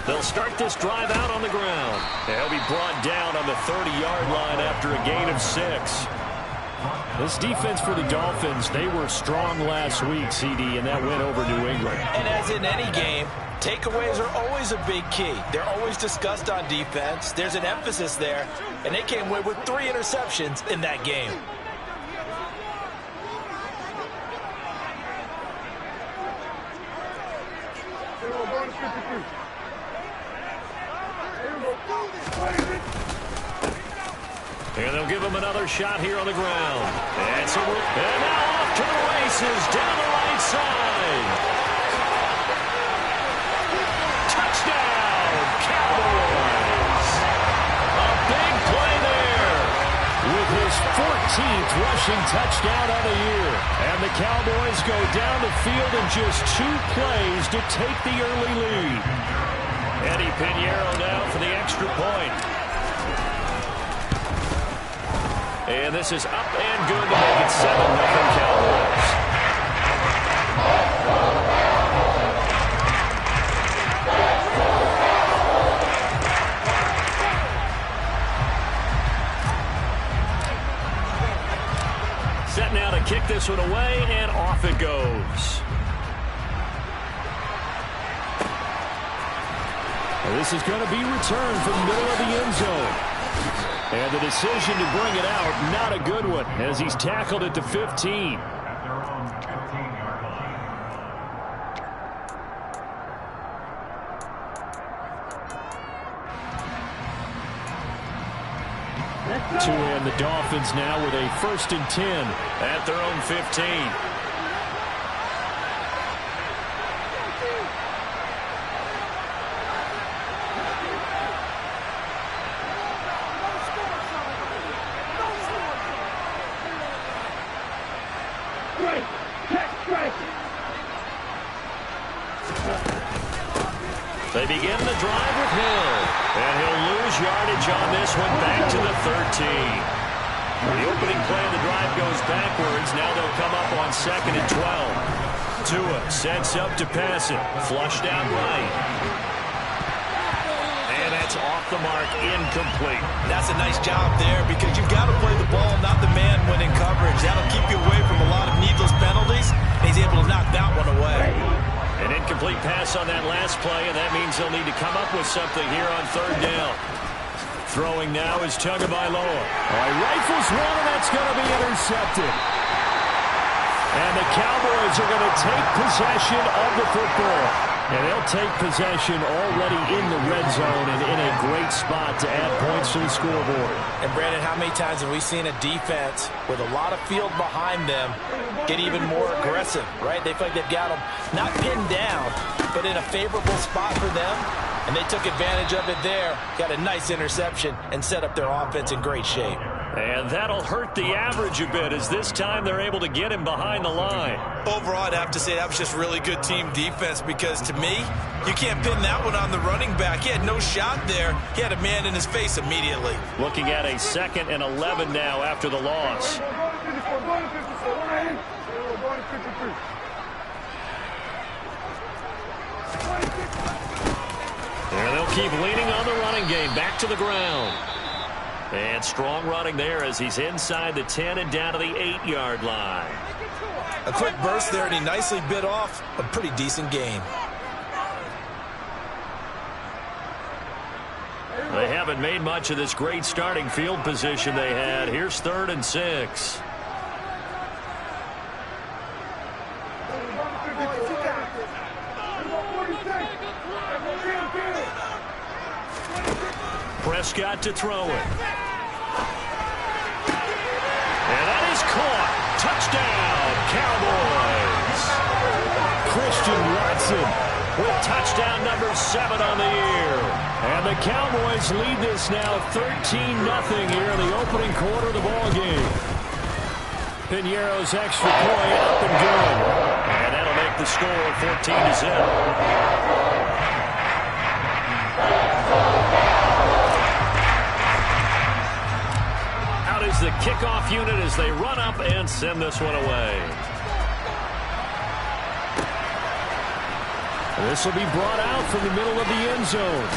They'll start this drive out on the ground. He'll be brought down on the 30-yard line after a gain of 6. This defense for the Dolphins, they were strong last week, CD, and that win over New England. And as in any game, takeaways are always a big key. They're always discussed on defense. There's an emphasis there, and they came away with 3 interceptions in that game. And they'll give him another shot here on the ground. And now off to the races down the right side. Touchdown, Cowboys. A big play there. With his 14th rushing touchdown of the year. And the Cowboys go down the field in just 2 plays to take the early lead. Eddie Pinheiro now for the extra point. And this is up and good to make it 7-0 Cowboys. Set now to kick this one away, and off it goes. Well, this is going to be returned from the middle of the end zone. And the decision to bring it out, not a good one, as he's tackled at the 15. To end the Dolphins now with a 1st and 10 at their own 15. They begin the drive with Hill. And he'll lose yardage on this one back to the 13. The opening play of the drive goes backwards. Now they'll come up on 2nd and 12. Tua sets up to pass it. Flushed out right. And that's off the mark, incomplete. That's a nice job there because you've got to play the ball, not the man when in coverage. That'll keep you away from a lot of needless penalties. And he's able to knock that one away. An incomplete pass on that last play, and that means they'll need to come up with something here on 3rd down. Throwing now is Tagovailoa. Rifles one, and that's going to be intercepted. And the Cowboys are going to take possession of the football. And they'll take possession already in the red zone and in a great spot to add points to the scoreboard. And, Brandon, how many times have we seen a defense with a lot of field behind them get even more aggressive, right? They feel like they've got them not pinned down, but in a favorable spot for them. And they took advantage of it there, got a nice interception, and set up their offense in great shape. And that'll hurt the average a bit as this time they're able to get him behind the line. Overall, I'd have to say that was just really good team defense because, to me, you can't pin that one on the running back. He had no shot there. He had a man in his face immediately. Looking at a 2nd and 11 now after the loss. And they'll keep leaning on the running game. Back to the ground. And strong running there as he's inside the 10 and down to the 8-yard line. A quick burst there, and he nicely bit off a pretty decent gain. They haven't made much of this great starting field position they had. Here's 3rd and 6. Prescott to throw it. And that is caught. Touchdown, Cowboys. Christian Watson with touchdown number 7 on the year. And the Cowboys lead this now 13-0 here in the opening quarter of the ball game. Piñeiro's extra point up and good. And that'll make the score 14-0. Out is the kickoff unit as they run up and send this one away. This will be brought out from the middle of the end zone.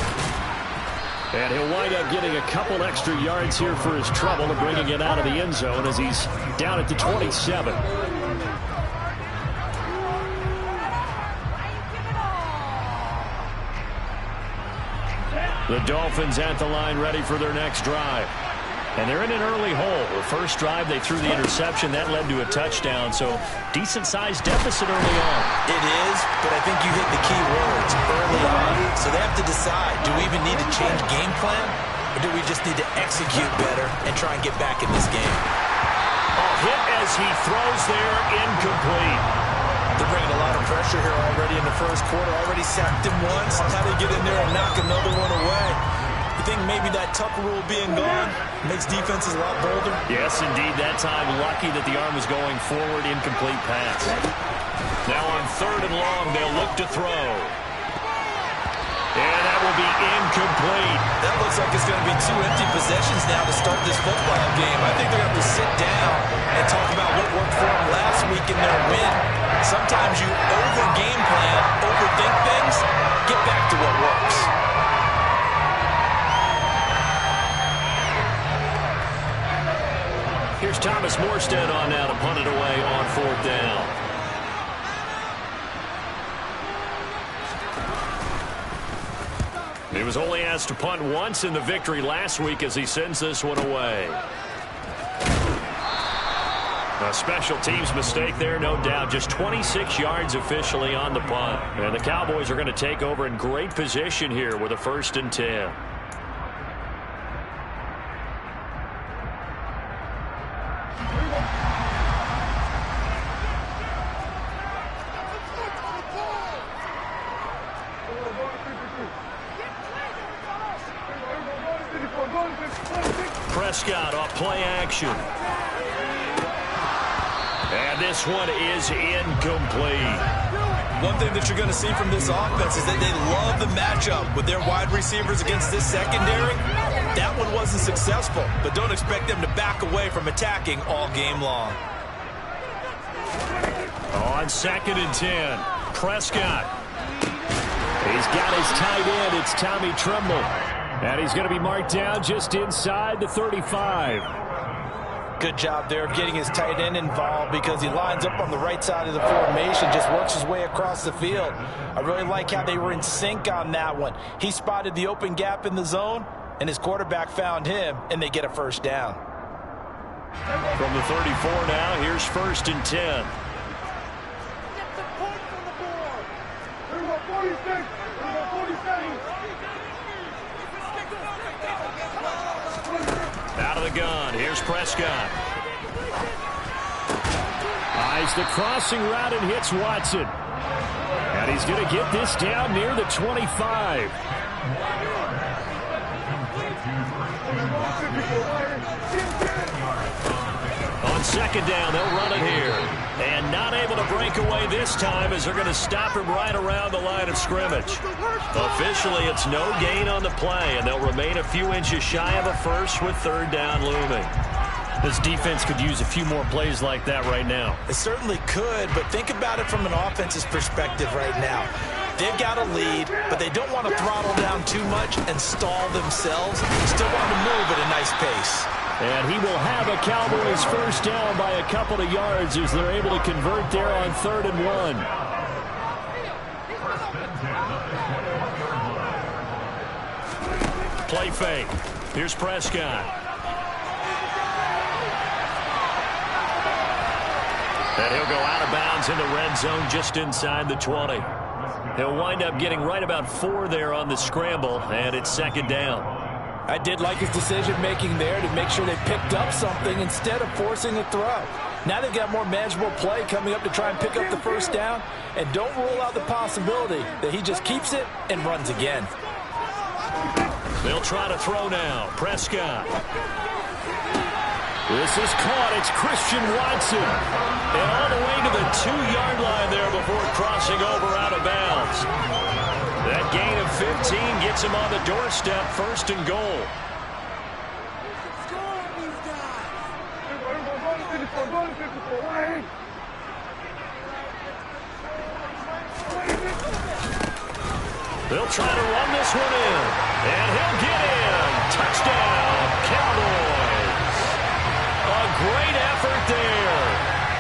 And he'll wind up getting a couple extra yards here for his trouble and bringing it out of the end zone as he's down at the 27. The Dolphins at the line ready for their next drive. And they're in an early hole. The first drive, they threw the interception. That led to a touchdown. So, decent-sized deficit early on. It is, but I think you hit the key words early on. So they have to decide, do we even need to change game plan? Or do we just need to execute better and try and get back in this game? A hit as he throws there, incomplete. They're bringing a lot of pressure here already in the first quarter. Already sacked him once. How do you get in there and knock another one away? You think maybe that Tucker rule being gone makes defenses a lot bolder? Yes, indeed. That time, lucky that the arm was going forward. Incomplete pass. Now on 3rd and long, they'll look to throw. And that will be incomplete. That looks like it's going to be 2 empty possessions now to start this football game. I think they're going to have to sit down and talk about what worked for them last week in their win. Sometimes you over-game plan, overthink things, get back to what works. Here's Thomas Morstead on now to punt it away on 4th down. He was only asked to punt once in the victory last week as he sends this one away. A special teams mistake there, no doubt. Just 26 yards officially on the punt. And the Cowboys are going to take over in great position here with a 1st and 10. Prescott off play action. And this one is incomplete. One thing that you're going to see from this offense is that they love the matchup with their wide receivers against this secondary. That one wasn't successful, but don't expect them to back away from attacking all game long. On 2nd and 10, Prescott. He's got his tight end. It's Tommy Tremble. And he's going to be marked down just inside the 35. Good job there of getting his tight end involved because he lines up on the right side of the formation, just works his way across the field. I really like how they were in sync on that one. He spotted the open gap in the zone, and his quarterback found him, and they get a 1st down. From the 34 now, here's 1st and 10. Out of the gun, here's Prescott. Eyes the crossing route and hits Watson. And he's going to get this down near the 25. On 2nd down, they'll run it here. And not able to break away this time as they're going to stop him right around the line of scrimmage. Officially, it's no gain on the play, and they'll remain a few inches shy of a 1st with 3rd down looming. This defense could use a few more plays like that right now. It certainly could, but think about it from an offense's perspective right now. They've got a lead, but they don't want to throttle down too much and stall themselves. Still want to move at a nice pace. And he will have a Cowboys 1st down by a couple of yards as they're able to convert there on 3rd and 1. Play fake. Here's Prescott. And he'll go out of bounds in the red zone just inside the 20. He'll wind up getting right about 4 there on the scramble, and it's 2nd down. I did like his decision-making there to make sure they picked up something instead of forcing a throw. Now they've got more manageable play coming up to try and pick up the 1st down, and don't rule out the possibility that he just keeps it and runs again. They'll try to throw now. Prescott. This is caught. It's Christian Watson. And all the way to the 2-yard line there before crossing over out of bounds. That gain of 15 gets him on the doorstep, 1st and goal. They'll try to run this one in. And he'll get in. Touchdown, Cowboys. A great effort there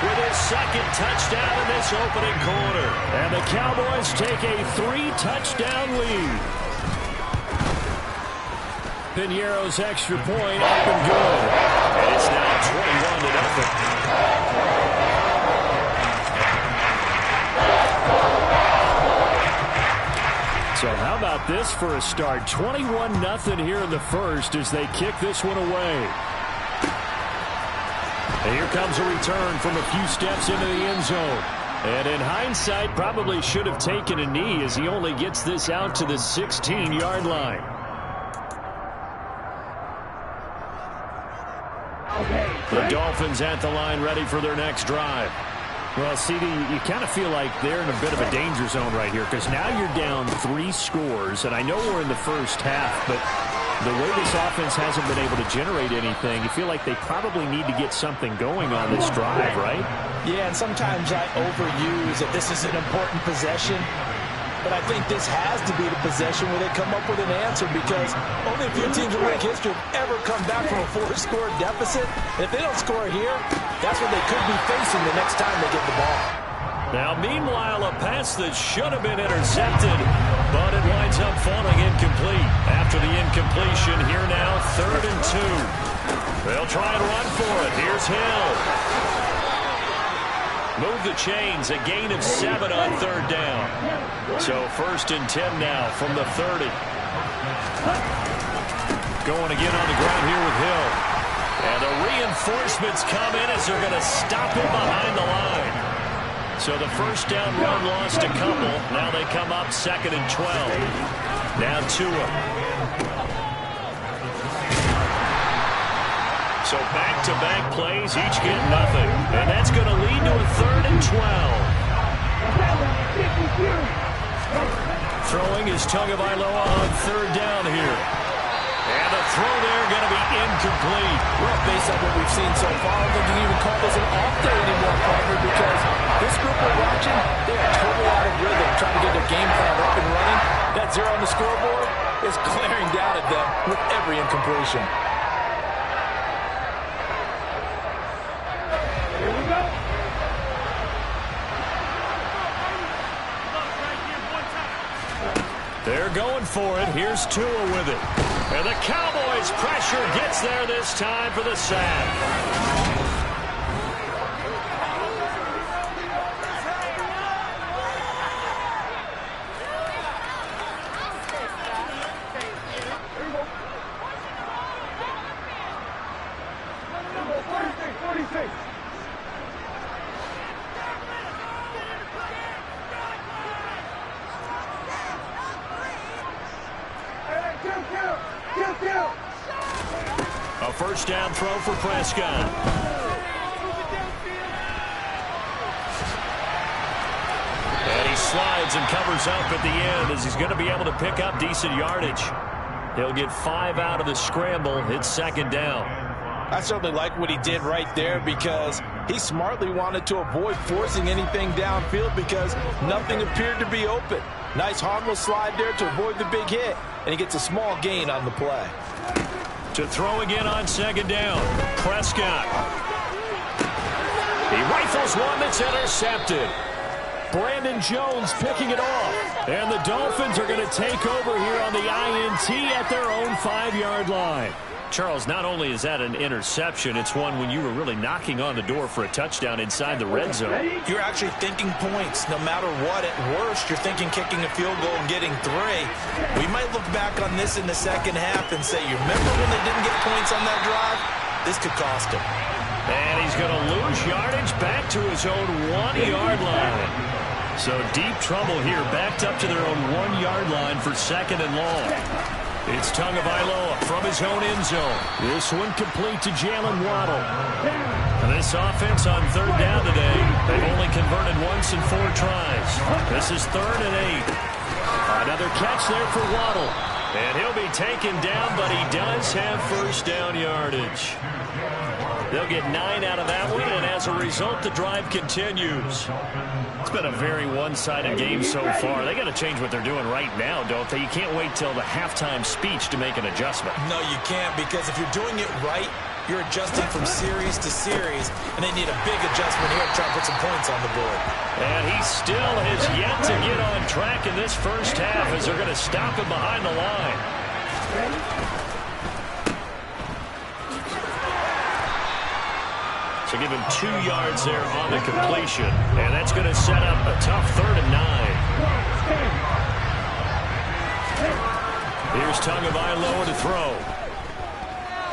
with his 2nd touchdown in this opening quarter. And the Cowboys take a 3-touchdown lead. Piñeiro's extra point up and good. And it's now 21-0. So how about this for a start? 21-0 here in the first as they kick this one away. And here comes a return from a few steps into the end zone. And in hindsight, probably should have taken a knee as he only gets this out to the 16-yard line. The Dolphins at the line ready for their next drive. Well, CD, you kind of feel like they're in a bit of a danger zone right here because now you're down 3 scores, and I know we're in the first half, but the way this offense hasn't been able to generate anything, you feel like they probably need to get something going on this drive, right? Yeah, and sometimes I overuse that this is an important possession, but I think this has to be the possession where they come up with an answer because only a few teams in league history have ever come back from a 4-score deficit. And if they don't score here, that's what they could be facing the next time they get the ball. Now, meanwhile, a pass that should have been intercepted, but it winds up falling incomplete. After the incompletion, here now, 3rd and 2. They'll try and run for it. Here's Hill. Move the chains, a gain of 7 on 3rd down. So 1st and 10 now from the 30. Going again on the ground here with Hill. And the reinforcements come in as they're going to stop him behind the line. So the 1st down run lost a couple. Now they come up 2nd and 12. Now Tua. So back-to-back plays, each get nothing. And that's going to lead to a 3rd and 12. Throwing is Tagovailoa on 3rd down here. And the throw there going to be incomplete. Well, based on what we've seen so far, I don't think you can even call this an off day anymore, partner, because this group we're watching, they are totally out of rhythm, trying to get their game plan up and running. That 0 on the scoreboard is glaring down at them with every incompletion. Here we go. They're going for it. Here's Tua with it. And the Cowboys' pressure gets there this time for the sack. A 1st down throw for Prescott. And he slides and covers up at the end as he's going to be able to pick up decent yardage. He'll get 5 out of the scramble. It's 2nd down. I certainly like what he did right there because he smartly wanted to avoid forcing anything downfield because nothing appeared to be open. Nice harmless slide there to avoid the big hit, and he gets a small gain on the play. To throw again on 2nd down, Prescott. He rifles one that's intercepted. Brandon Jones picking it off. And the Dolphins are going to take over here on the INT at their own 5-yard line. Charles, not only is that an interception, it's one when you were really knocking on the door for a touchdown inside the red zone. You're actually thinking points. No matter what, at worst, you're thinking kicking a field goal and getting 3. We might look back on this in the second half and say, you remember when they didn't get points on that drive? This could cost him. And he's going to lose yardage back to his own 1-yard line. So deep trouble here, backed up to their own 1-yard line for 2nd and long. It's Tagovailoa from his own end zone. This one complete to Jalen Waddle. And this offense on third down today, they've only converted once in 4 tries. This is 3rd and 8. Another catch there for Waddle. And he'll be taken down, but he does have first down yardage. They'll get 9 out of that one, and as a result, the drive continues. It's been a very one-sided game so far. They got to change what they're doing right now, don't they? You can't wait till the halftime speech to make an adjustment. No, you can't, because if you're doing it right, you're adjusting from series to series, and they need a big adjustment here to try to put some points on the board. And he still has yet to get on track in this first half as they're going to stop him behind the line. So give him 2 yards there on the completion. And that's going to set up a tough 3rd and 9. Here's Tagovailoa to throw.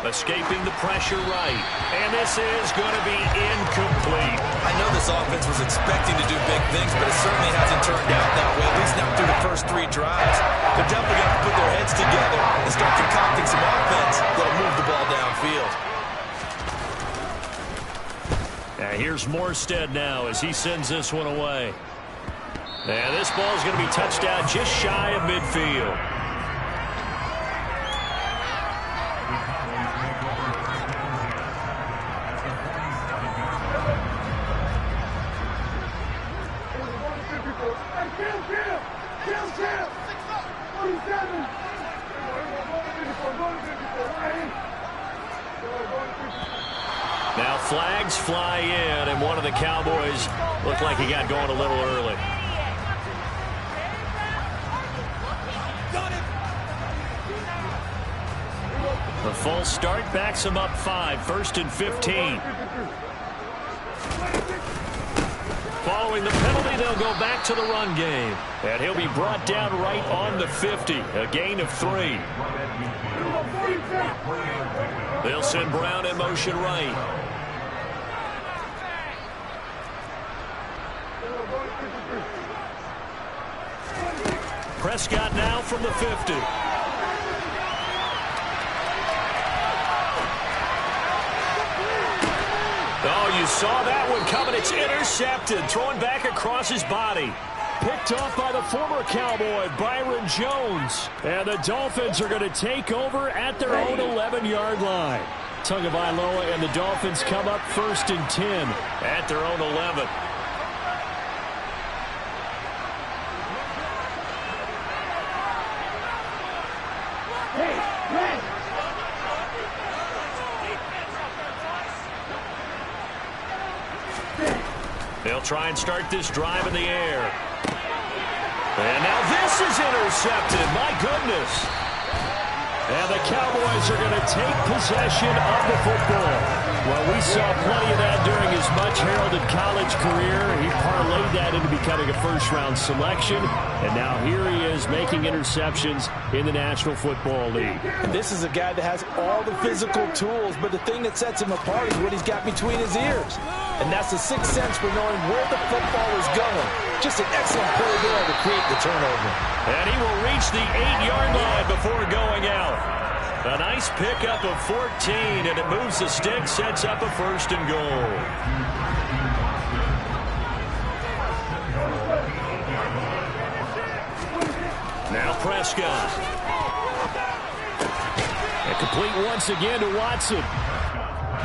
Escaping the pressure right. And this is going to be incomplete. I know this offense was expecting to do big things, but it certainly hasn't turned out that way, at least not through the first 3 drives. They're definitely going to put their heads together and start concocting some offense that'll move the ball downfield. Now here's Morstead now as he sends this one away. And this ball is going to be touched down just shy of midfield. Now flags fly in, and one of the Cowboys looked like he got going a little early. The false start backs him up 5, 1st and 15. Following the penalty, they'll go back to the run game. And he'll be brought down right on the 50, a gain of 3. They'll send Brown in motion right. Prescott now from the 50. Oh, you saw that one coming. It's intercepted. Throwing back across his body. Picked off by the former Cowboy, Byron Jones. And the Dolphins are going to take over at their own 11-yard line. Tagovailoa and the Dolphins come up 1st and 10 at their own 11. They'll try and start this drive in the air. And now this is intercepted. My goodness. And the Cowboys are going to take possession of the football. Well, we saw plenty of that during his much-heralded college career. He parlayed that into becoming a first-round selection. And now here he is making interceptions in the National Football League. And this is a guy that has all the physical tools, but the thing that sets him apart is what he's got between his ears. And that's the sixth sense for knowing where the football is going. Just an excellent play there to create the turnover. And he will reach the 8-yard line before going out. A nice pickup of 14, and it moves the stick, sets up a 1st and goal. Now Prescott. And complete once again to Watson.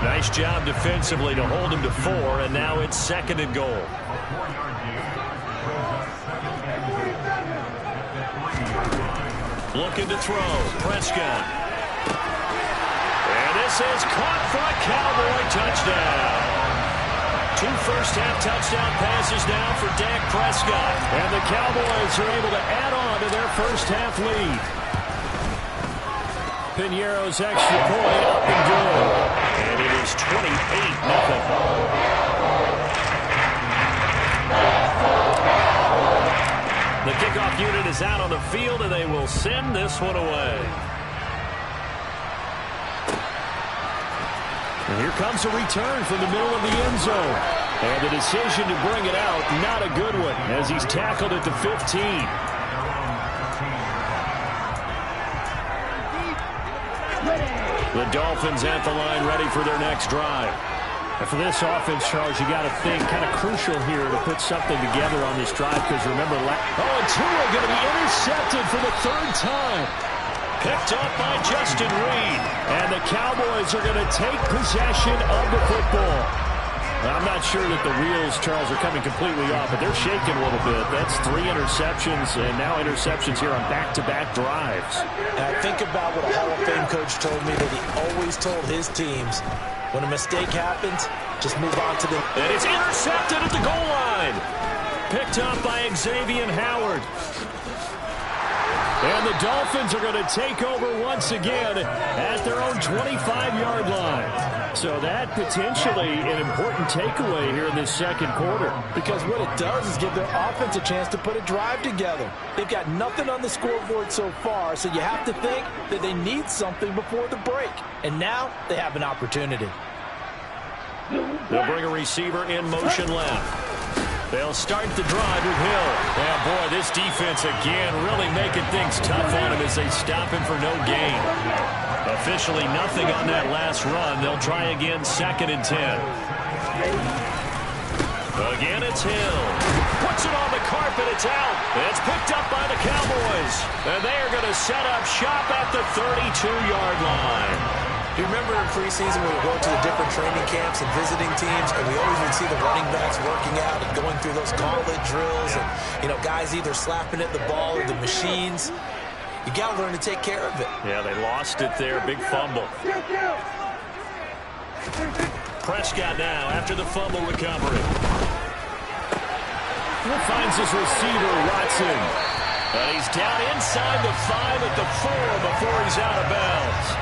Nice job defensively to hold him to 4, and now it's 2nd and goal. Looking to throw. Prescott. And this is caught for a Cowboy touchdown. 2 first-half touchdown passes now for Dak Prescott. And the Cowboys are able to add on to their first-half lead. Piñeiro's extra point up and good. And it is 28-0. The kickoff unit is out on the field, and they will send this one away. And here comes a return from the middle of the end zone. And the decision to bring it out, not a good one, as he's tackled at the 15. The Dolphins at the line ready for their next drive. And for this offense, Charles, you got to think kind of crucial here to put something together on this drive because remember, and Tua going to be intercepted for the third time. Picked up by Justin Reed. And the Cowboys are going to take possession of the football. I'm not sure that the wheels, Charles, are coming completely off, but they're shaking a little bit. That's 3 interceptions, and now interceptions here on back-to-back drives. And I think about what a Hall of Fame coach told me that he always told his teams, when a mistake happens, just move on to the... And it's intercepted at the goal line. Picked up by Xavier Howard. And the Dolphins are going to take over once again at their own 25-yard line. So that potentially an important takeaway here in this second quarter. Because what it does is give their offense a chance to put a drive together. They've got nothing on the scoreboard so far, so you have to think that they need something before the break. And now they have an opportunity. They'll bring a receiver in motion left. They'll start the drive with Hill. And boy, this defense again really making things tough on him as they stop him for no gain. Officially nothing on that last run. They'll try again, 2nd and 10. Again, it's Hill. Puts it on the carpet. It's out. It's picked up by the Cowboys. And they are going to set up shop at the 32-yard line. Do you remember in preseason we would go to the different training camps and visiting teams, and we always would see the running backs working out and going through those gauntlet drills and, you know, guys either slapping at the ball or the machines. You got to learn to take care of it. Yeah, they lost it there. Big fumble. Prescott now after the fumble recovery. He finds his receiver, Watson. But he's down inside the 5 at the 4 before he's out of bounds.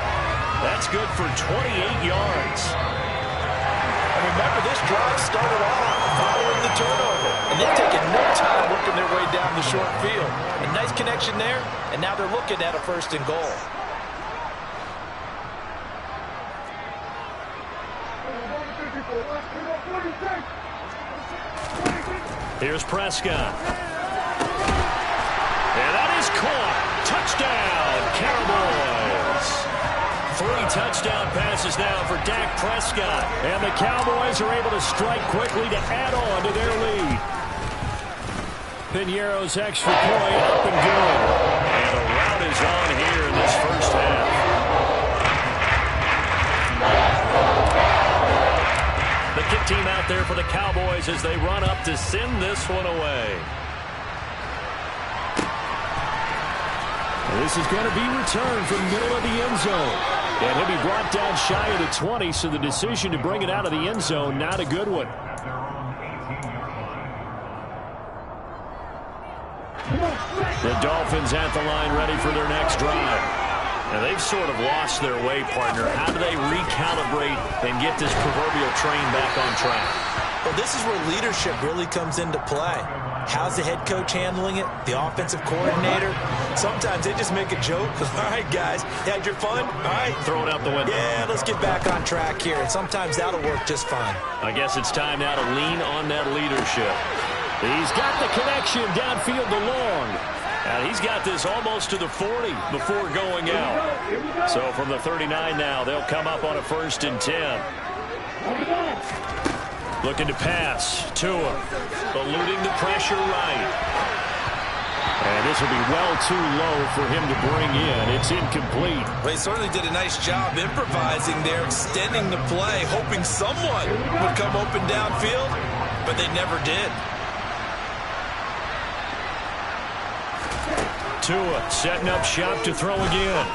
That's good for 28 yards. And remember, this drive started off following the turnover. And they've taken no time working their way down the short field. A nice connection there, and now they're looking at a 1st and goal. Here's Prescott. And that is caught. Touchdown, Cowboys. 3 touchdown passes now for Dak Prescott. And the Cowboys are able to strike quickly to add on to their lead. Piñeiro's extra point up and good. And a rout is on here in this first half. The kick team out there for the Cowboys as they run up to send this one away. This is going to be returned from the middle of the end zone. And he'll be brought down shy of the 20, so the decision to bring it out of the end zone, not a good one. The Dolphins at the line ready for their next drive. Now they've sort of lost their way, partner. How do they recalibrate and get this proverbial train back on track? Well, this is where leadership really comes into play. How's the head coach handling it? The offensive coordinator? Sometimes they just make a joke. All right, guys, you had your fun? All right. Throw it out the window. Yeah, let's get back on track here. And sometimes that'll work just fine. I guess it's time now to lean on that leadership. He's got the connection downfield to Long. And he's got this almost to the 40 before going out. So from the 39 now, they'll come up on a 1st and 10. Looking to pass. Tua eluding the pressure right. And this will be well too low for him to bring in. It's incomplete. Well, he certainly did a nice job improvising there, extending the play, hoping someone would come open downfield, but they never did. Tua setting up shop to throw again.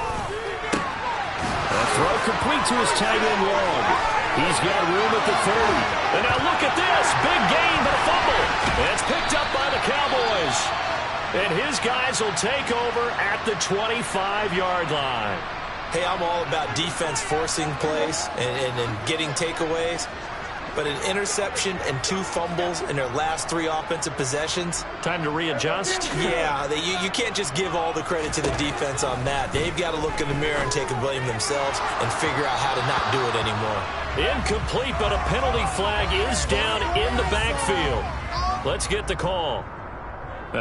A throw complete to his tight end Long. He's got room at the 30. And now look at this. Big gain, but a fumble. And it's picked up by the Cowboys. And his guys will take over at the 25-yard line. Hey, I'm all about defense forcing plays and getting takeaways. But an interception and 2 fumbles in their last 3 offensive possessions. Time to readjust? Yeah, you can't just give all the credit to the defense on that. They've got to look in the mirror and take a blame themselves and figure out how to not do it anymore. Incomplete, but a penalty flag is down in the backfield. Let's get the call.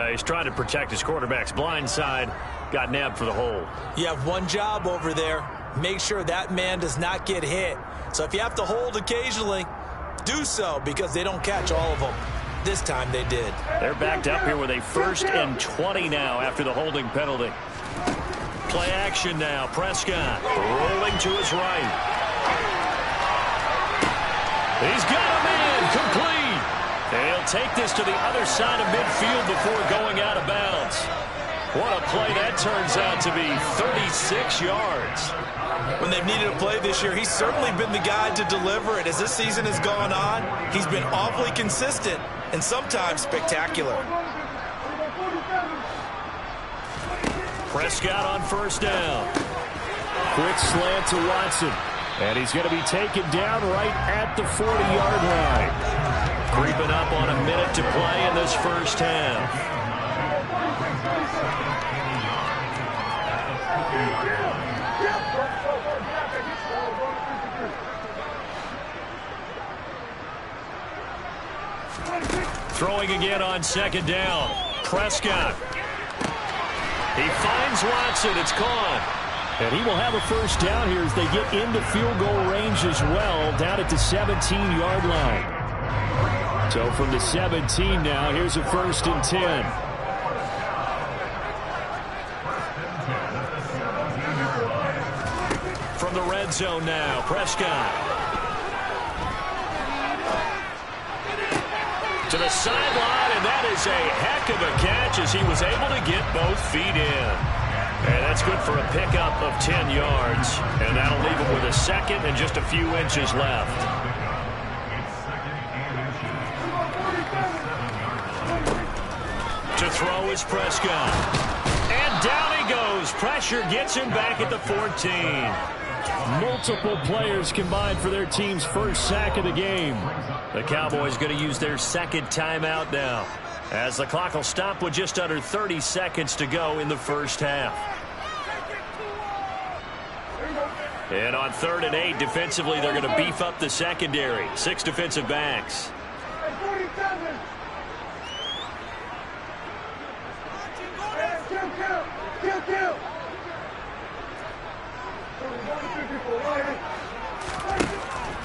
He's trying to protect his quarterback's blind side. Got nabbed for the hold. You have one job over there. make sure that man does not get hit. So if you have to hold occasionally, do so, because they don't catch all of them. This time they did. They're backed up here with a 1st and 20 now after the holding penalty. Play action now. Prescott rolling to his right. He's got a man complete. He'll take this to the other side of midfield before going out of bounds. What a play that turns out to be. 36 yards. When they've needed a play this year, he's certainly been the guy to deliver it. As this season has gone on, he's been awfully consistent and sometimes spectacular. Prescott on 1st down. Quick slant to Watson. And he's going to be taken down right at the 40-yard line. Creeping up on a minute to play in this first half. Throwing again on 2nd down. Prescott. He finds Watson. It's caught. And he will have a 1st down here as they get into field goal range as well, down at the 17-yard line. So from the 17 now, here's a 1st and 10. From the red zone now, Prescott. To the sideline, and that is a heck of a catch as he was able to get both feet in. And that's good for a pickup of 10 yards. And that'll leave him with a 2nd and just a few inches left. To throw is Prescott. And down he goes. Pressure gets him back at the 14. Multiple players combined for their team's 1st sack of the game. The Cowboys going to use their 2nd timeout now, as the clock will stop with just under 30 seconds to go in the first half. And on 3rd and 8, defensively, they're going to beef up the secondary. 6 defensive backs.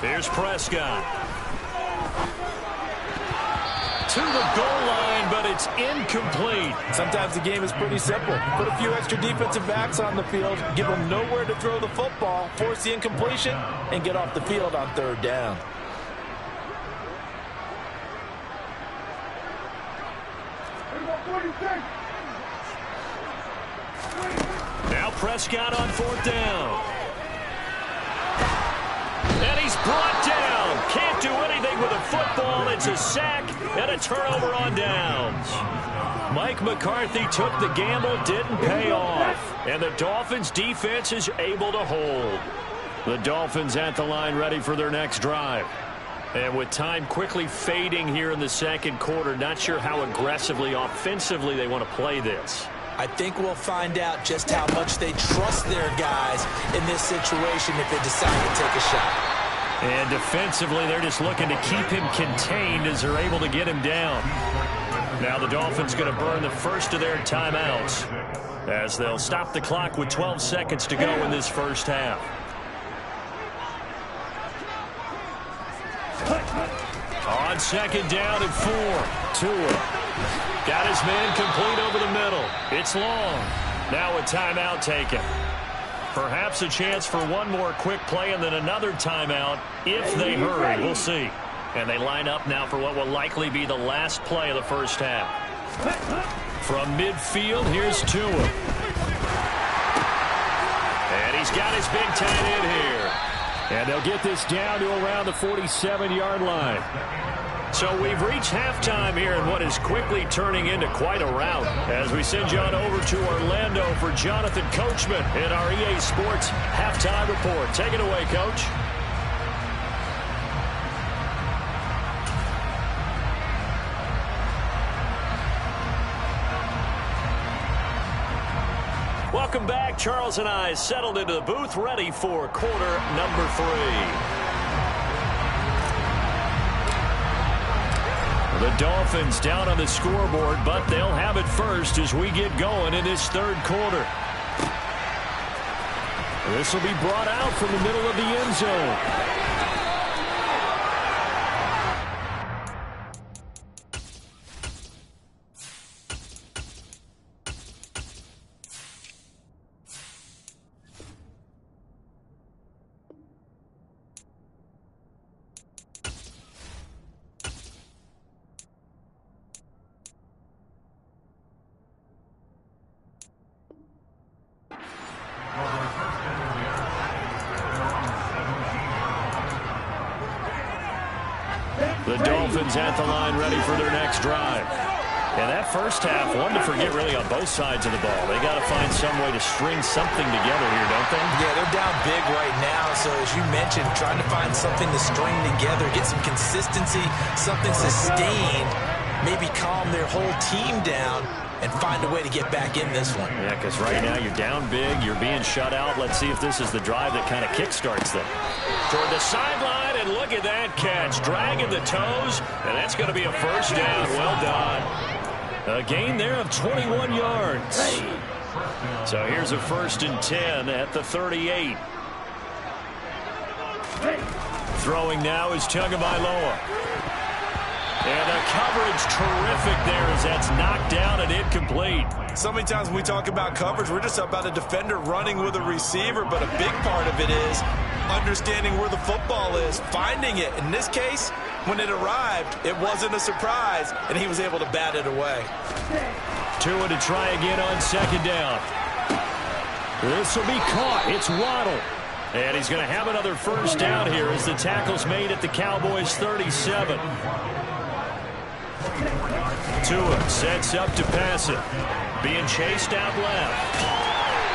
Here's Prescott. To the goal line, but it's incomplete. Sometimes the game is pretty simple. Put a few extra defensive backs on the field, give them nowhere to throw the football, force the incompletion, and get off the field on 3rd down. Now Prescott on 4th down. And he's brought down. Can't do anything with a football. It's a sack and a turnover on downs. Mike McCarthy took the gamble, didn't pay off. And the Dolphins defense is able to hold. The Dolphins at the line ready for their next drive. And with time quickly fading here in the 2nd quarter, not sure how aggressively, offensively they want to play this. I think we'll find out just how much they trust their guys in this situation if they decide to take a shot. And defensively, they're just looking to keep him contained as they're able to get him down. Now the Dolphins going to burn the first of their timeouts as they'll stop the clock with 12 seconds to go in this first half. On 2nd down and 4. Tua. Got his man complete over the middle. It's long. Now a timeout taken. Perhaps a chance for one more quick play and then another timeout if they hurry. We'll see. And they line up now for what will likely be the last play of the first half. From midfield, here's Tua. And he's got his big tight end here. And they'll get this down to around the 47-yard line. So we've reached halftime here in what is quickly turning into quite a rout as we send you on over to Orlando for Jonathan Coachman in our EA Sports Halftime Report. Take it away, Coach. Welcome back. Charles and I settled into the booth ready for quarter number 3. The Dolphins down on the scoreboard, but they'll have it first as we get going in this 3rd quarter. This will be brought out from the middle of the end zone. The Dolphins at the line ready for their next drive. And that first half, one to forget really on both sides of the ball. They got to find some way to string something together here, don't they? Yeah, they're down big right now. So as you mentioned, trying to find something to string together, get some consistency, something sustained, maybe calm their whole team down and find a way to get back in this one. Yeah, because right now you're down big, you're being shut out. Let's see if this is the drive that kind of kickstarts them. Toward the sideline, and look at that catch. Dragging the toes, and that's going to be a first down. Well done. A gain there of 21 yards. So here's a 1st and 10 at the 38. Throwing now is Tagovailoa. And the coverage terrific there as that's knocked down and incomplete. So many times when we talk about coverage, we're just about a defender running with a receiver, but a big part of it is understanding where the football is, finding it. In this case, when it arrived, it wasn't a surprise, and he was able to bat it away. Tua to try again on 2nd down. This will be caught. It's Waddle. And he's going to have another first down here as the tackle's made at the Cowboys' 37. Tua sets up to pass it. Being chased out left.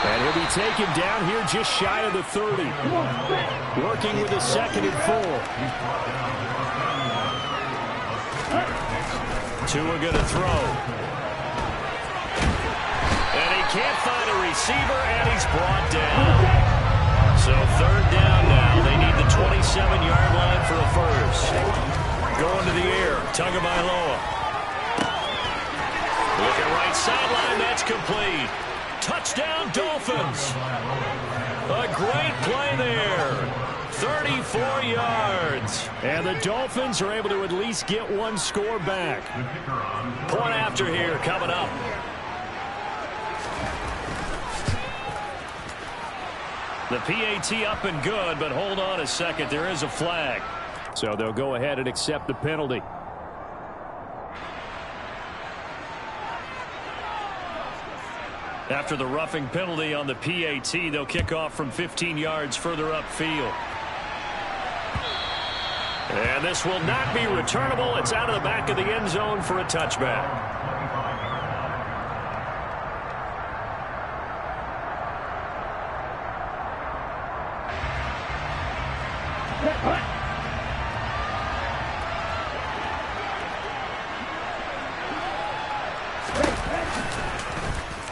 And he'll be taken down here just shy of the 30. Working with a 2nd and 4. Tua going to throw. And he can't find a receiver, and he's brought down. So 3rd down now. They need the 27-yard line for a first. Going to the air. Tagovailoa. Looking right sideline. That's complete. Touchdown, Dolphins. A great play there. 34 yards. And the Dolphins are able to at least get one score back. Point after here coming up. The PAT up and good, but hold on a second. There is a flag. So they'll go ahead and accept the penalty. After the roughing penalty on the PAT, they'll kick off from 15 yards further upfield. And this will not be returnable. It's out of the back of the end zone for a touchback.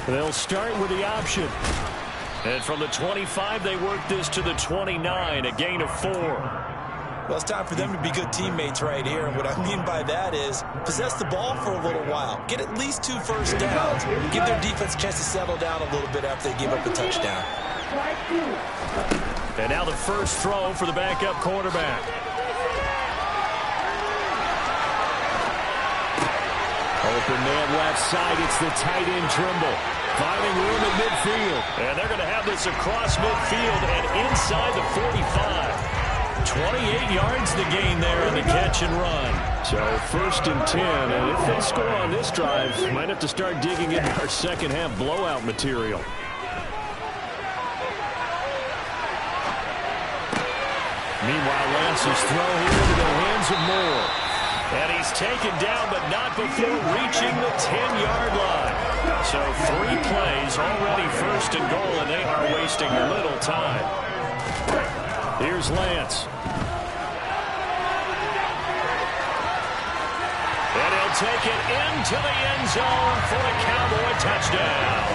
They'll start with the option. And from the 25, they work this to the 29, a gain of 4. Well, it's time for them to be good teammates right here. And what I mean by that is possess the ball for a little while. Get at least 2 first downs. Give their defense a chance to settle down a little bit after they give up a touchdown. And now the first throw for the backup quarterback. Open man left side. It's the tight end Trimble. Finding room at midfield. And they're going to have this across midfield and inside the 45. 28 yards the gain there in the catch and run. So 1st and 10. And if they score on this drive, might have to start digging into our second half blowout material. Meanwhile, Lance's throw here into the hands of Moore. And he's taken down, but not before reaching the 10-yard line. So 3 plays, already 1st and goal, and they are wasting little time. Here's Lance. And he'll take it into the end zone for a Cowboy touchdown.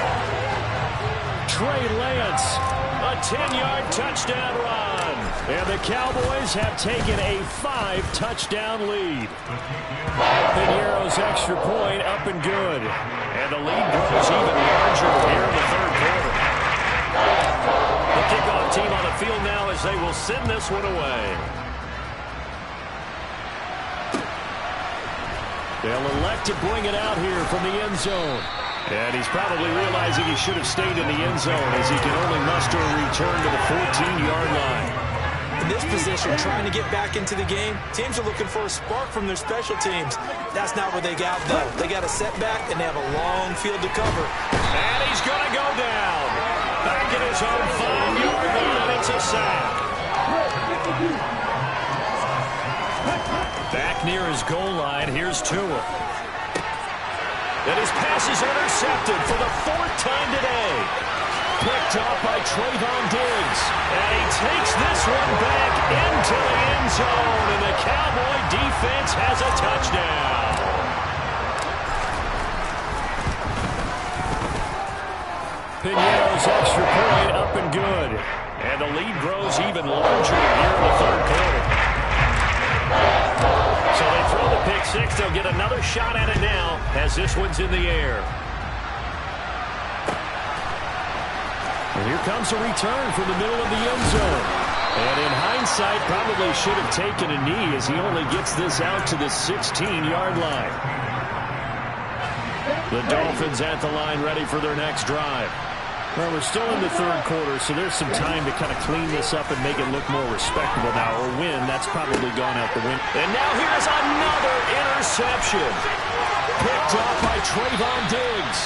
Trey Lance, a 10-yard touchdown run. And the Cowboys have taken a 5-touchdown lead. Piñeiro's extra point up and good. And the lead grows even larger here in the 3rd quarter. The kickoff team on the field now as they will send this one away. They'll elect to bring it out here from the end zone. And he's probably realizing he should have stayed in the end zone as he can only muster a return to the 14-yard line. In this position, trying to get back into the game, teams are looking for a spark from their special teams. That's not what they got, though. They got a setback, and they have a long field to cover. And he's going to go down. Back at his own 5-yard line, it's a sack. Back near his goal line, here's Tua. And his pass is intercepted for the 4th time today. Picked up by Trayvon Diggs. And he takes this one back into the end zone. And the Cowboy defense has a touchdown. Pinero's extra point up and good. And the lead grows even larger here in the 3rd quarter. So they throw the pick six. They'll get another shot at it now as this one's in the air. And here comes a return from the middle of the end zone. And in hindsight, probably should have taken a knee as he only gets this out to the 16-yard line. The Dolphins at the line ready for their next drive. Well, we're still in the 3rd quarter, so there's some time to kind of clean this up and make it look more respectable now. Or win, that's probably gone out the window. And now here's another interception. Picked up by Trayvon Diggs.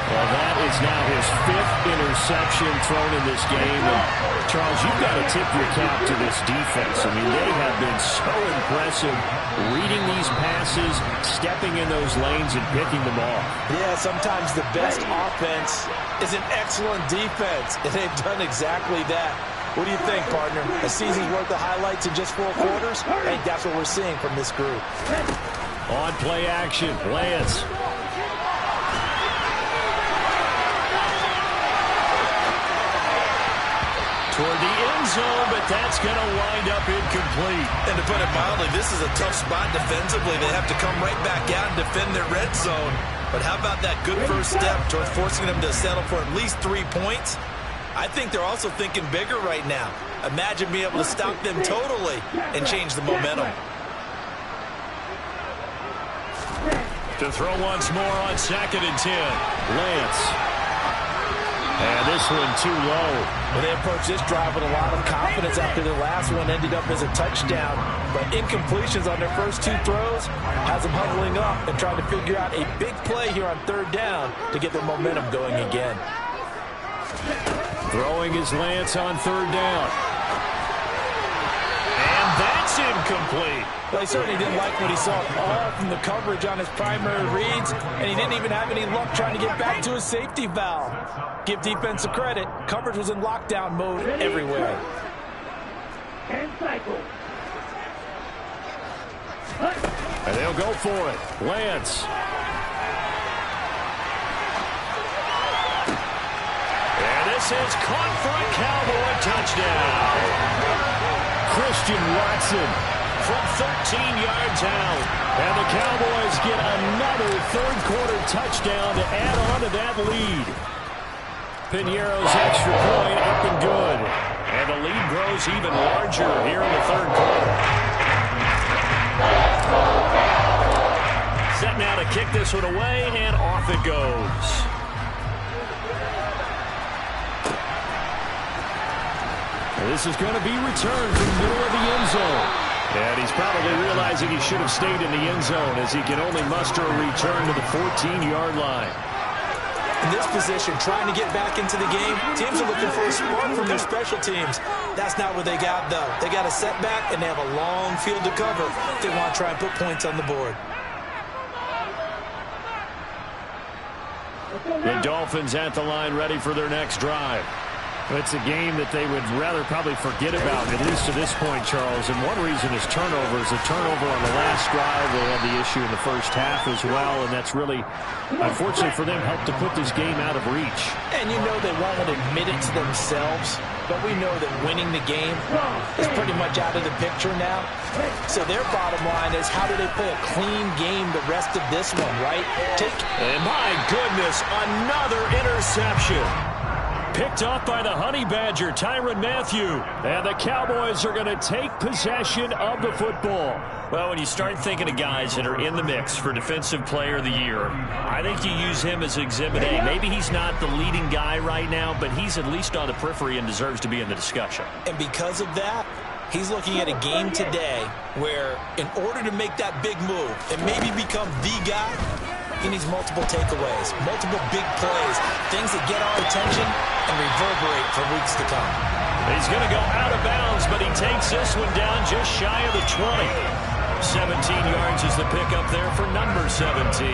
Well, that is now his 5th interception thrown in this game. And Charles, you've got to tip your cap to this defense. I mean, they have been so impressive reading these passes, stepping in those lanes, and picking them off. Yeah, sometimes the best offense is an excellent defense, and they've done exactly that. What do you think, partner? A season's worth of highlights in just 4 quarters? I think that's what we're seeing from this group. On play action, Lance. Toward the end zone, but that's going to wind up incomplete. And to put it mildly, this is a tough spot defensively. They have to come right back out and defend their red zone. But how about that good first step towards forcing them to settle for at least 3 points? I think they're also thinking bigger right now. Imagine being able to stop them totally and change the momentum. To throw once more on 2nd and 10. Lance. And this one too low. Well, they approached this drive with a lot of confidence after the last one ended up as a touchdown. But incompletions on their first 2 throws has them huddling up and trying to figure out a big play here on 3rd down to get their momentum going again. Throwing his Lance on 3rd down. And that's incomplete. Well, he certainly didn't like what he saw all from the coverage on his primary reads, and he didn't even have any luck trying to get back to his safety valve. Give defense a credit. Coverage was in lockdown mode everywhere. And they'll go for it. Lance. And this is caught for a Cowboy touchdown. Christian Watson from 13 yards out. And the Cowboys get another 3rd quarter touchdown to add on to that lead. Pinero's extra point up and good. And the lead grows even larger here in the 3rd quarter. Set now to kick this one away, and off it goes. And this is going to be returned from the middle of the end zone. And he's probably realizing he should have stayed in the end zone as he can only muster a return to the 14-yard line. In this position, trying to get back into the game, teams are looking for a spark from their special teams. That's not what they got, though. They got a setback, and they have a long field to cover if they want to try and put points on the board. The Dolphins at the line ready for their next drive. It's a game that they would rather probably forget about, at least to this point, Charles. And one reason is turnovers. A turnover on the last drive. They had the issue in the first half as well, and that's really, unfortunately for them, helped to put this game out of reach. And you know they won't admit it to themselves, but we know that winning the game is pretty much out of the picture now. So their bottom line is, how do they play a clean game the rest of this one, right? And my goodness, another interception. Picked off by the Honey Badger, Tyrann Mathieu. And the Cowboys are going to take possession of the football. Well, when you start thinking of guys that are in the mix for Defensive Player of the Year, I think you use him as Exhibit A. Maybe he's not the leading guy right now, but he's at least on the periphery and deserves to be in the discussion. And because of that, he's looking at a game today where in order to make that big move and maybe become the guy, he needs multiple takeaways, multiple big plays, things that get our attention and reverberate for weeks to come. He's going to go out of bounds, but he takes this one down just shy of the 20. 17 yards is the pickup there for number 17.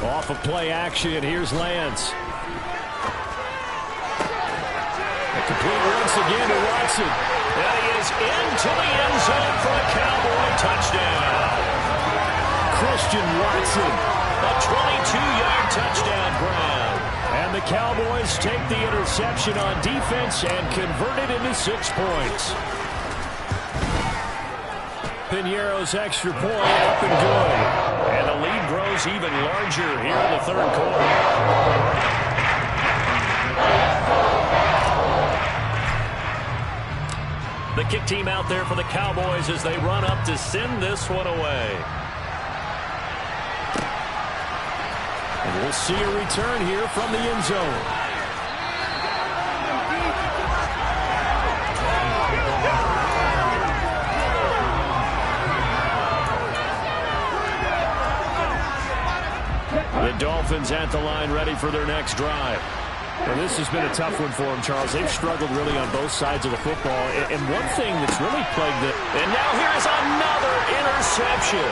Off of play action, here's Lance. Complete once again to Watson. And he is into the end zone for a Cowboy touchdown. Christian Watson, a 22-yard touchdown grab. And the Cowboys take the interception on defense and convert it into 6 points. Piñeiro's extra point up and good. And the lead grows even larger here in the third quarter. The kick team out there for the Cowboys as they run up to send this one away. And we'll see a return here from the end zone. The Dolphins at the line ready for their next drive. Well, this has been a tough one for them, Charles. They've struggled really on both sides of the football. And one thing that's really plagued them. And now here's another interception.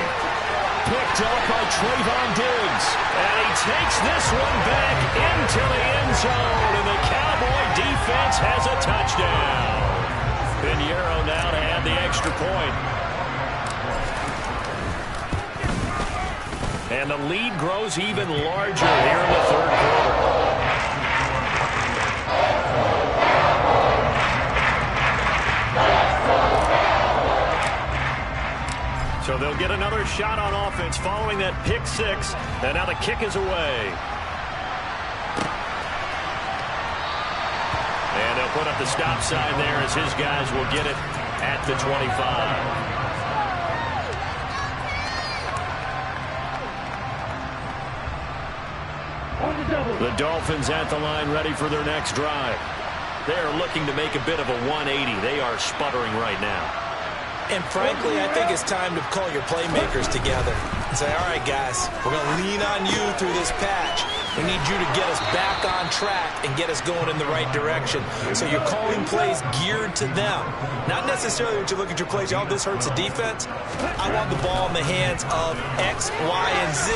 Picked up by Trayvon Diggs. And he takes this one back into the end zone. And the Cowboy defense has a touchdown. Piñeiro now to add the extra point. And the lead grows even larger here in the third quarter. So they'll get another shot on offense following that pick six. And now the kick is away. And they'll put up the stop sign there as his guys will get it at the 25. The Dolphins at the line ready for their next drive. They are looking to make a bit of a 180. They are sputtering right now. And frankly, I think it's time to call your playmakers together and say, all right, guys, we're going to lean on you through this patch. We need you to get us back on track and get us going in the right direction. So you're calling plays geared to them. Not necessarily when you look at your plays, oh, this hurts the defense. I want the ball in the hands of X, Y, and Z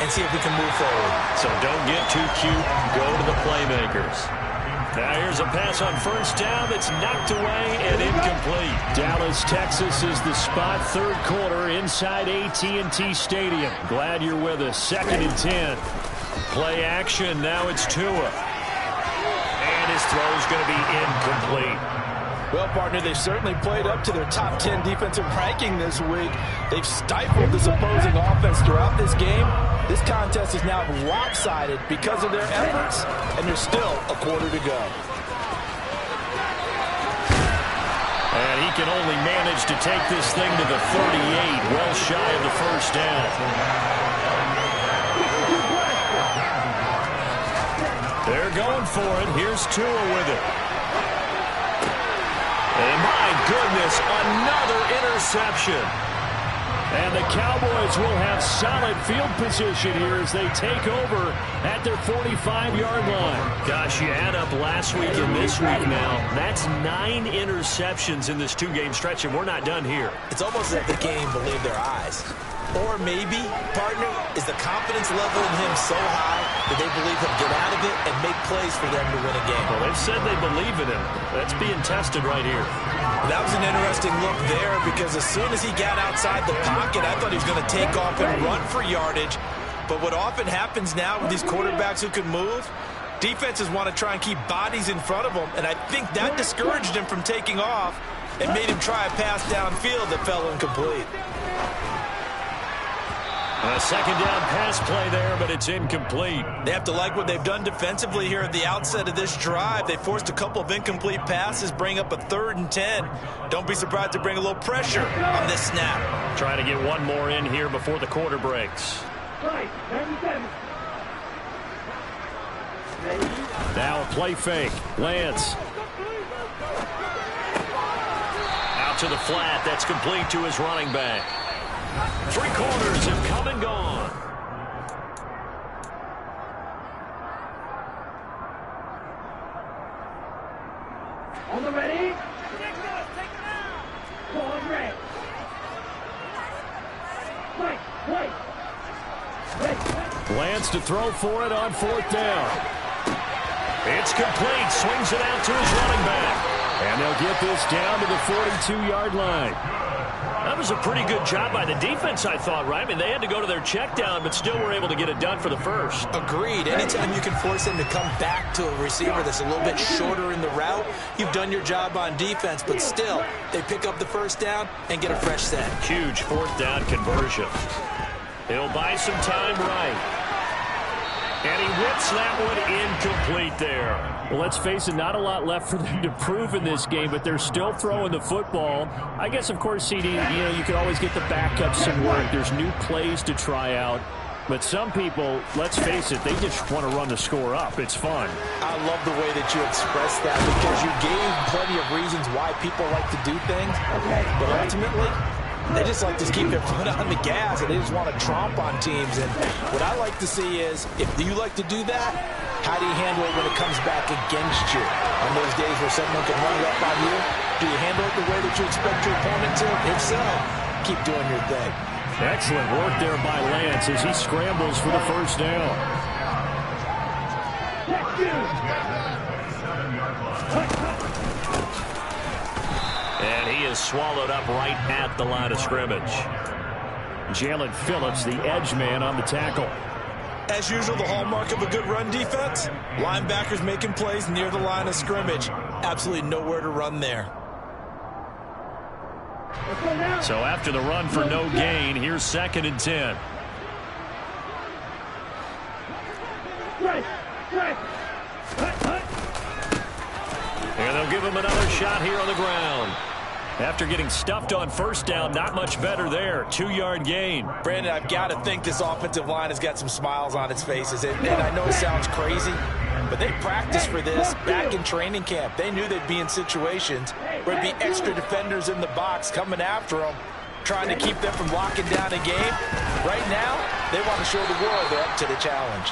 and see if we can move forward. So don't get too cute. Go to the playmakers. Now here's a pass on first down that's knocked away and incomplete. Dallas, Texas is the spot. Third quarter inside AT&T Stadium. Glad you're with us. 2nd and 10. Play action. Now it's Tua. And his throw's going to be incomplete. Well, partner, they've certainly played up to their top 10 defensive ranking this week. They've stifled this opposing offense throughout this game. This contest is now lopsided because of their efforts, and there's still a quarter to go. And he can only manage to take this thing to the 38, well shy of the first down. They're going for it. Here's Tua with it. And my goodness, another interception. And the Cowboys will have solid field position here as they take over at their 45-yard line. Gosh, you add up last week and this week now. That's 9 interceptions in this 2-game stretch, and we're not done here. It's almost as if they can't even believe their eyes. Or maybe, partner, is the confidence level in him so high that they believe he'll get out of it and make plays for them to win a game. Well, they've said they believe in him. That's being tested right here. That was an interesting look there because as soon as he got outside the pocket, I thought he was going to take off and run for yardage. But what often happens now with these quarterbacks who can move, defenses want to try and keep bodies in front of them, and I think that discouraged him from taking off. and made him try a pass downfield that fell incomplete. A second down pass play there, but it's incomplete. They have to like what they've done defensively here at the outset of this drive. They forced a couple of incomplete passes, bring up a 3rd and 10. Don't be surprised to bring a little pressure on this snap. Trying to get one more in here before the quarter breaks. Now a play fake. Lance. Out to the flat. That's complete to his running back. 3 quarters have come and gone. On the ready? Ball red. Right. Lance to throw for it on 4th down. It's complete. Swings it out to his running back. And they'll get this down to the 42-yard line. That was a pretty good job by the defense, I thought, right? I mean, they had to go to their check down, but still were able to get it done for the first. Agreed. Anytime you can force them to come back to a receiver that's a little bit shorter in the route, you've done your job on defense, but still, they pick up the first down and get a fresh set. Huge 4th down conversion. He'll buy some time right. And he whips that one incomplete there. Well, let's face it, not a lot left for them to prove in this game, but they're still throwing the football. I guess, of course, CD, you can always get the backups some work. There's new plays to try out. But some people, let's face it, they just want to run the score up. It's fun. I love the way that you express that because you gave plenty of reasons why people like to do things. But ultimately, they just like to keep their foot on the gas, and they just want to tromp on teams. And what I like to see is, if you like to do that, how do you handle it when it comes back against you? On those days where someone can run it up on you, do you handle it the way that you expect your opponent to? If so, keep doing your thing. Excellent work there by Lance as he scrambles for the first down. And he is swallowed up right at the line of scrimmage. Jalen Phillips, the edge man on the tackle. As usual, the hallmark of a good run defense, linebackers making plays near the line of scrimmage. Absolutely nowhere to run there. So after the run for no gain, here's 2nd and 10. And they'll give him another shot here on the ground. After getting stuffed on first down, not much better there. 2-yard gain. Brandon, I've got to think this offensive line has got some smiles on its faces. And I know it sounds crazy, but they practiced for this back in training camp. They knew they'd be in situations where there'd be extra defenders in the box coming after them, trying to keep them from locking down a game. Right now, they want to show the world they're up to the challenge.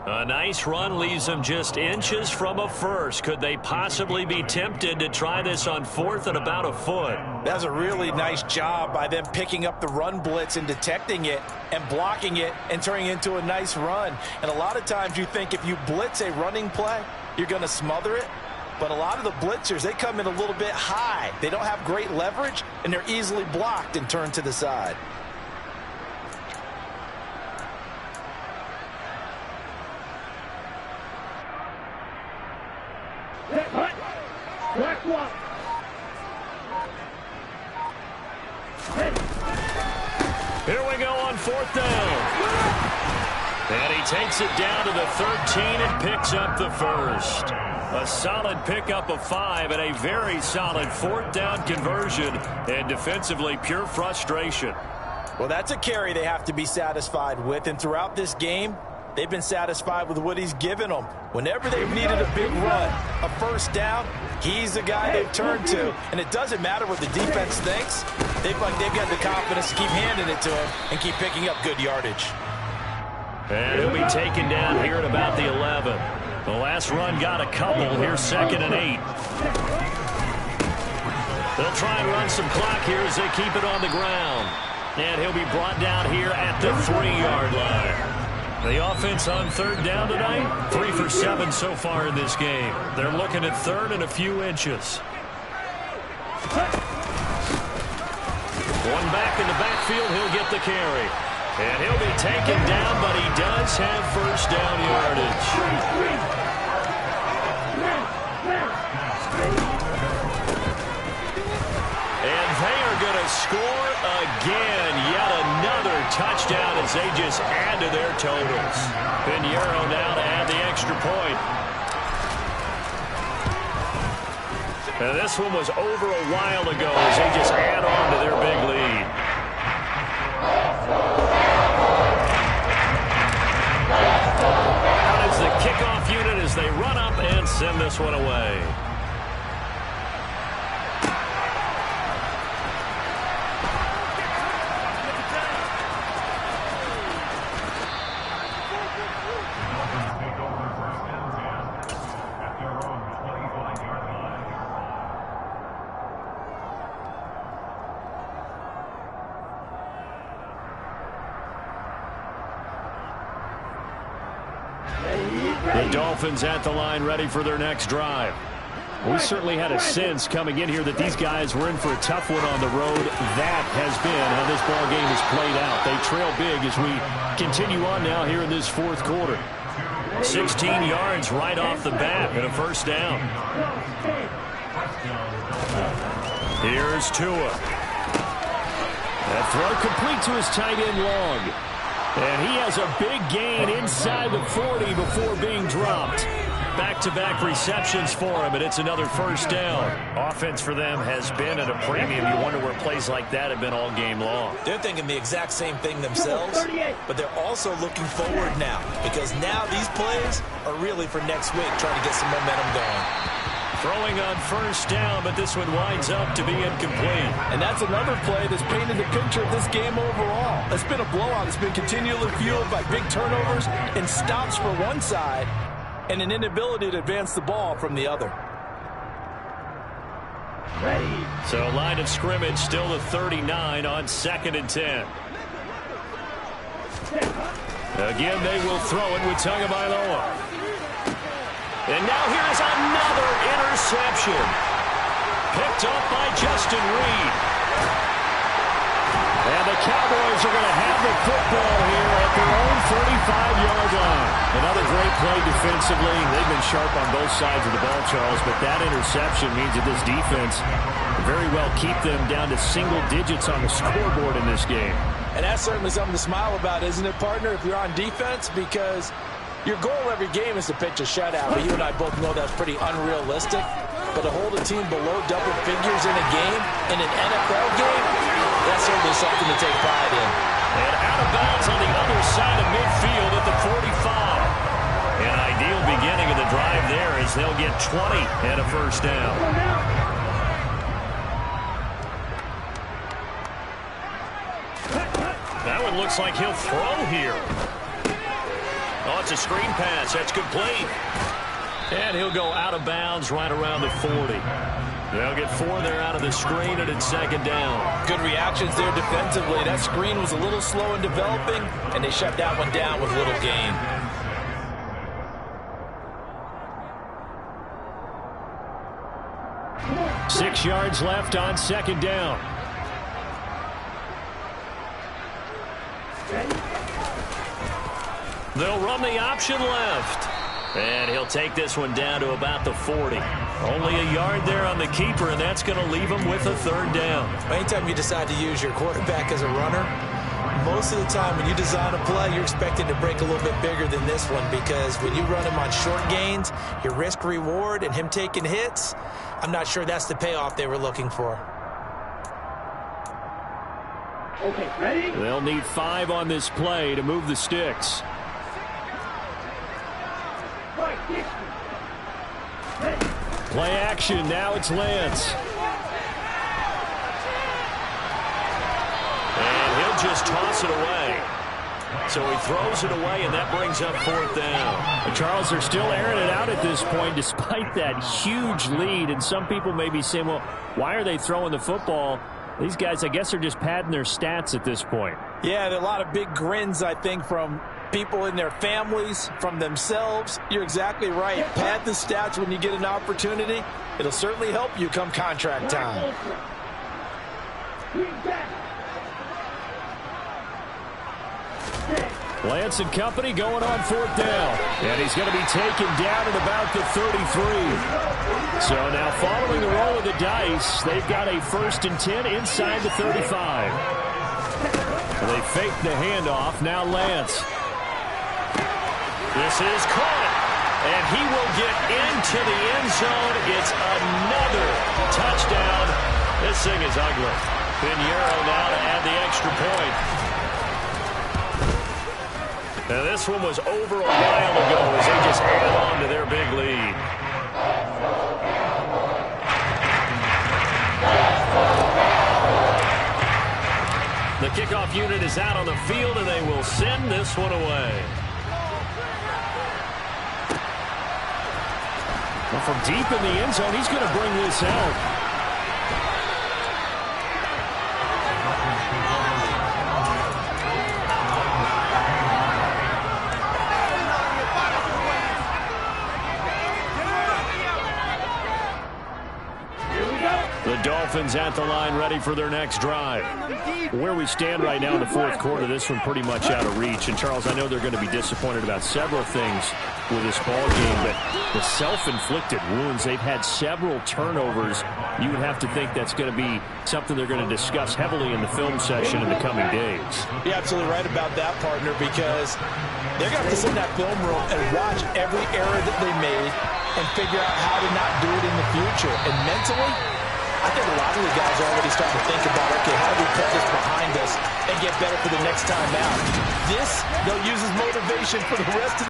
A nice run leaves them just inches from a first. Could they possibly be tempted to try this on 4th and about a foot? That's a really nice job by them picking up the run blitz and detecting it and blocking it and turning it into a nice run. And a lot of times you think if you blitz a running play, you're going to smother it. But a lot of the blitzers, they come in a little bit high. They don't have great leverage, and they're easily blocked and turned to the side. Here we go on 4th down. And he takes it down to the 13 and picks up the first. A solid pickup of 5 and a very solid 4th down conversion. And defensively, pure frustration. Well, that's a carry they have to be satisfied with. And throughout this game, they've been satisfied with what he's given them. Whenever they've needed a big run, a first down, he's the guy they've turned to. And it doesn't matter what the defense thinks. They've got the confidence to keep handing it to him and keep picking up good yardage. And he'll be taken down here at about the 11. The last run got a couple. Here's 2nd and 8. They'll try and run some clock here as they keep it on the ground. And he'll be brought down here at the 3-yard line. The offense on 3rd down tonight, 3 for 7 so far in this game. They're looking at 3rd and a few inches. One back in the backfield, he'll get the carry. And he'll be taken down, but he does have first down yardage. score again. Yet another touchdown as they just add to their totals. Pinheiro now to add the extra point. And this one was over a while ago as they just add on to their big lead. Out is the kickoff unit as they run up and send this one away. The Dolphins at the line ready for their next drive. We certainly had a sense coming in here that these guys were in for a tough one on the road. That has been how this ball game has played out. They trail big as we continue on now here in this fourth quarter. 16 yards right off the bat and a first down. Here's Tua. That throw complete to his tight end Long. And he has a big gain inside the 40 before being dropped. Back-to-back receptions for him, and it's another first down. Offense for them has been at a premium. You wonder where plays like that have been all game long. They're thinking the exact same thing themselves, but they're also looking forward now because now these plays are really for next week, trying to get some momentum going. Throwing on first down, but this one winds up to be incomplete. And that's another play that's painted the picture of this game overall. It's been a blowout. It's been continually fueled by big turnovers and stops for one side and an inability to advance the ball from the other. Ready. So line of scrimmage still the 39 on 2nd and 10. Again, they will throw it with Tagovailoa. And now here's another interception. Picked up by Justin Reed. And the Cowboys are going to have the football here at their own 35-yard line. Another great play defensively. They've been sharp on both sides of the ball, Charles, but that interception means that this defense very well keep them down to single digits on the scoreboard in this game. And that's certainly something to smile about, isn't it, partner, if you're on defense? Because your goal every game is to pitch a shutout, but you and I both know that's pretty unrealistic. But to hold a team below double figures in a game, in an NFL game, that's certainly something to take pride in. And out of bounds on the other side of midfield at the 45. An ideal beginning of the drive there as they'll get 20 and a first down. That one looks like he'll throw here. Oh, it's a screen pass. That's complete. And he'll go out of bounds right around the 40. They'll get 4 there out of the screen, and it's 2nd down. Good reactions there defensively. That screen was a little slow in developing, and they shut that one down with little gain. Six yards left on 2nd down. They'll run the option left. And he'll take this one down to about the 40. Only a yard there on the keeper, and that's going to leave him with a 3rd down. Anytime you decide to use your quarterback as a runner, most of the time when you design a play, you're expecting to break a little bit bigger than this one because when you run him on short gains, your risk-reward and him taking hits, I'm not sure that's the payoff they were looking for. Okay, ready? They'll need 5 on this play to move the sticks. Play action. Now it's Lance. And he'll just toss it away. So he throws it away, and that brings up 4th down. And Charles, they're still airing it out at this point despite that huge lead. And some people may be saying, well, why are they throwing the football? These guys, I guess, are just padding their stats at this point. Yeah, there are a lot of big grins, I think, from people in their families, from themselves. You're exactly right. Pad the stats when you get an opportunity. It'll certainly help you come contract time. Lance and company going on 4th down. And he's going to be taken down at about the 33. So now following the roll of the dice, they've got a 1st and 10 inside the 35. They fake the handoff. Now Lance. This is caught. And he will get into the end zone. It's another touchdown. This thing is ugly. Pinheiro now to add the extra point. Now this one was over a while ago as they just add on to their big lead. The kickoff unit is out on the field, and they will send this one away. Well, from deep in the end zone, he's going to bring this out. The Dolphins at the line, ready for their next drive. Where we stand right now in the 4th quarter, this one pretty much out of reach. And, Charles, I know they're going to be disappointed about several things with this ball game, but the self-inflicted wounds, they've had several turnovers. You would have to think that's going to be something they're going to discuss heavily in the film session in the coming days. You're absolutely right about that, partner, because they're going to have to sit in that film room and watch every error that they made and figure out how to not do it in the future. And mentally, I think a lot of the guys are already starting to think about, okay, how do we put this behind us and get better for the next time out? This, they'll use as motivation for the rest of